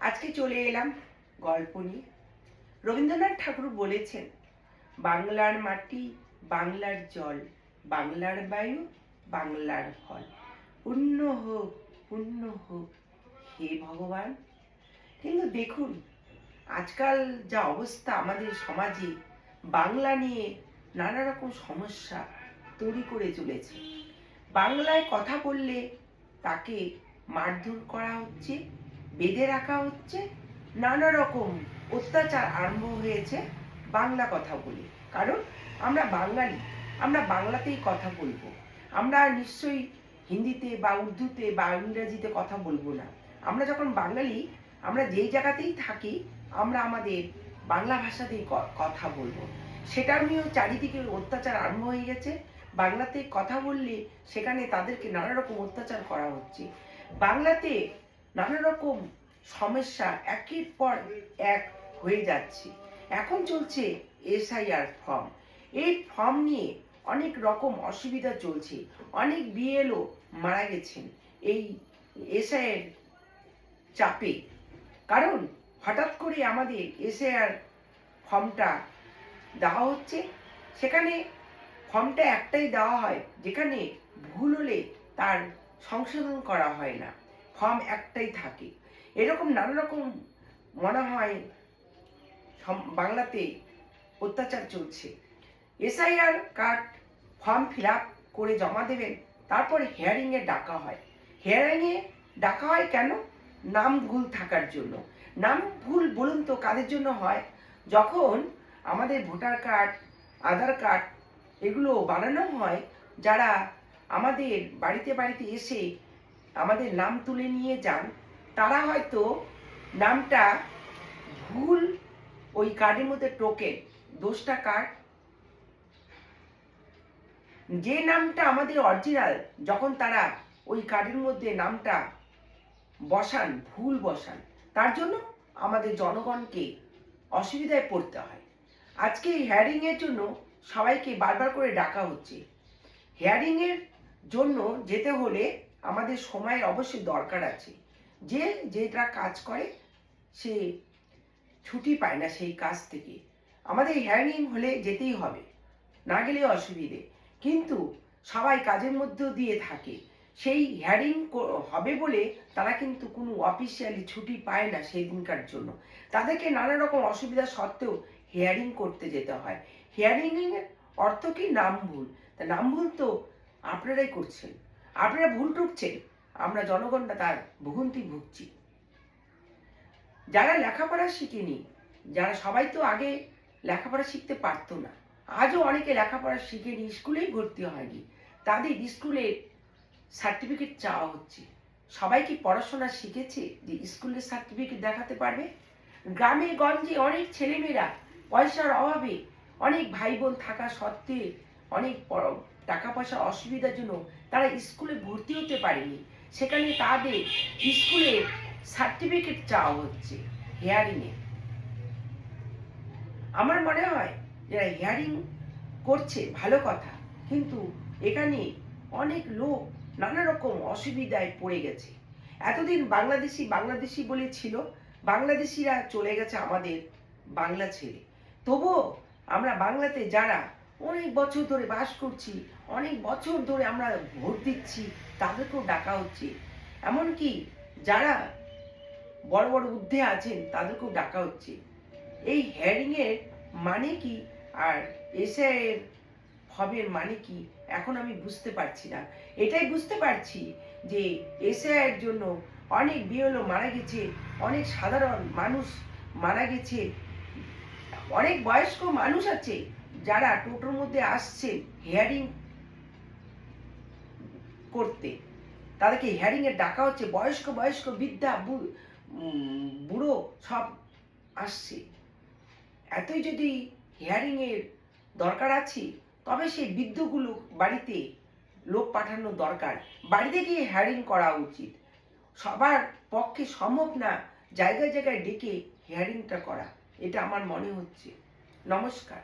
আজকে চলে এলাম গল্প নিয়ে। রবীন্দ্রনাথ ঠাকুর বলেছেন, বাংলার মাটি, বাংলার জল, বাংলার বায়ু, বাংলার ফল, পুণ্য হোক, পুণ্য হোক হে ভগবান। কিন্তু দেখুন, আজকাল যা অবস্থা আমাদের সমাজে, বাংলা নিয়ে নানা রকম সমস্যা তৈরি করে চলেছে। বাংলায় কথা বললে তাকে মারধর করা হচ্ছে, বেঁধে রাখা হচ্ছে, নানা রকম অত্যাচার আরম্ভ হয়েছে বাংলা কথা বলে। কারণ আমরা বাঙালি, আমরা বাংলাতেই কথা বলবো। আমরা নিশ্চয়ই হিন্দিতে বা উর্দুতে বা ইংরেজিতে কথা বলবো না। আমরা যখন বাঙালি, আমরা যেই জায়গাতেই থাকি, আমরা আমাদের বাংলা ভাষাতেই কথা বলবো। সেটা নিয়েও চারিদিকে অত্যাচার আরম্ভ হয়ে গেছে। বাংলাতে কথা বললে সেখানে তাদেরকে নানা রকম অত্যাচার করা হচ্ছে। বাংলাতে নানা রকম সমস্যা একের পর এক হয়ে যাচ্ছে। এখন চলছে এসআইআর ফর্ম। এই ফর্ম নিয়ে অনেক রকম অসুবিধা চলছে। অনেক বিএলও মারা গেছেন এই এসআইআর চাপে। কারণ হঠাৎ করে আমাদের এসআইআর ফর্মটা দেওয়া হচ্ছে, সেখানে ফর্মটা একটাই দেওয়া হয়, যেখানে ভুল হলে তার সংশোধন করা হয় না, ফর্ম একটাই থাকে। এরকম নানা রকম মনে হয় বাংলাতে অত্যাচার চলছে। SIR card form fill up করে জমা দেবেন, তারপরে হিয়ারিংয়ে ডাকা হয়। হিয়ারিংয়ে ডাকা হয় কেন? নাম ভুল থাকার জন্য। নাম ভুল বলুন তো কাদের জন্য হয়? যখন আমাদের ভোটার কার্ড, আধার কার্ড এগুলো বানানো হয়, যারা আমাদের বাড়িতে বাড়িতে এসে আমাদের নাম তুলে নিয়ে যান, তারা হয়তো নামটা ভুল ওই কার্ডের মধ্যে টোকেন। দোষটা কার? যে নামটা আমাদের অরিজিনাল, যখন তারা ওই কার্ডের মধ্যে নামটা বসান, ভুল বসান, তার জন্য আমাদের জনগণকে অসুবিধায় পড়তে হয়। আজকে হিয়ারিংয়ের জন্য সবাইকে বারবার করে ডাকা হচ্ছে। হিয়ারিংয়ের জন্য যেতে হলে আমাদের সময়ের অবশ্যই দরকার আছে। যে যেটা কাজ করে সে ছুটি পায় না সেই কাজ থেকে। আমাদের হিয়ারিং হলে যেতেই হবে, না গেলে অসুবিধে। কিন্তু সবাই কাজের মধ্যে দিয়ে থাকে, সেই হিয়ারিং হবে বলে তারা কিন্তু কোনো অফিসিয়ালি ছুটি পায় না সেই দিনকার জন্য। তাদেরকে নানা রকম অসুবিধা সত্ত্বেও হিয়ারিং করতে যেতে হয়। হিয়ারিংয়ের অর্থ কি? নাম ভুল। তা নাম ভুল তো আপনারাই করছেন, আপনারা ভুল টুকছেন, আমরা জনগণটা তার ভুগন্তি ভুগছি। যারা লেখাপড়া শিখেনি, যারা সবাই তো আগে লেখাপড়া শিখতে পারতো না, আজও অনেকে লেখাপড়া শিখেনি, স্কুলেই ভর্তি হয়নি, তাদের স্কুলের সার্টিফিকেট চাওয়া হচ্ছে। সবাই কি পড়াশোনা শিখেছে যে স্কুলের সার্টিফিকেট দেখাতে পারবে? গ্রামে গঞ্জে অনেক ছেলেমেয়েরা পয়সার অভাবে, অনেক ভাই বোন থাকা সত্ত্বে, অনেক টাকা পয়সার অসুবিধার জন্য তারা স্কুলে ভর্তি হতে পারেনি। সেখানে তাদের স্কুলের সার্টিফিকেট চাওয়া হচ্ছে হিয়ারিংয়ে। আমার মনে হয় যারা হিয়ারিং করছে ভালো কথা, কিন্তু এখানে অনেক লোক নানা রকম অসুবিধায় পড়ে গেছে। এতদিন বাংলাদেশি বাংলাদেশি বলে ছিল, বাংলাদেশিরা চলে গেছে আমাদের বাংলা ছেড়ে। তবুও আমরা বাংলাতে যারা অনেক বছর ধরে বাস করছি, অনেক বছর ধরে আমরা ভোট দিচ্ছি, তাদেরকেও ডাকা হচ্ছে। এমনকি যারা বড় বড় ঊর্ধ্বে আছেন তাদেরকেও ডাকা হচ্ছে। এই হিয়ারিংয়ের মানে কি আর এসআইয়ের ফর্মের মানে কি এখন আমি বুঝতে পারছি না। এটাই বুঝতে পারছি যে এসআইয়ের জন্য অনেক বিএলও মারা গেছে, অনেক সাধারণ মানুষ মারা গেছে, অনেক বয়স্ক মানুষ আছে যারা টোটোর মধ্যে আসছে হিয়ারিং করতে, তাদেরকে হিয়ারিংয়ে ডাকা হচ্ছে। বয়স্ক বয়স্ক বৃদ্ধা বুড়ো সব আসছে। এতই যদি হিয়ারিংয়ের দরকার আছে, তবে সেই বৃদ্ধগুলো বাড়িতে লোক পাঠানো দরকার, বাড়িতে গিয়ে হিয়ারিং করা উচিত। সবার পক্ষে সম্ভব না জায়গায় জায়গায় ডেকে হিয়ারিংটা করা, এটা আমার মনে হচ্ছে। নমস্কার।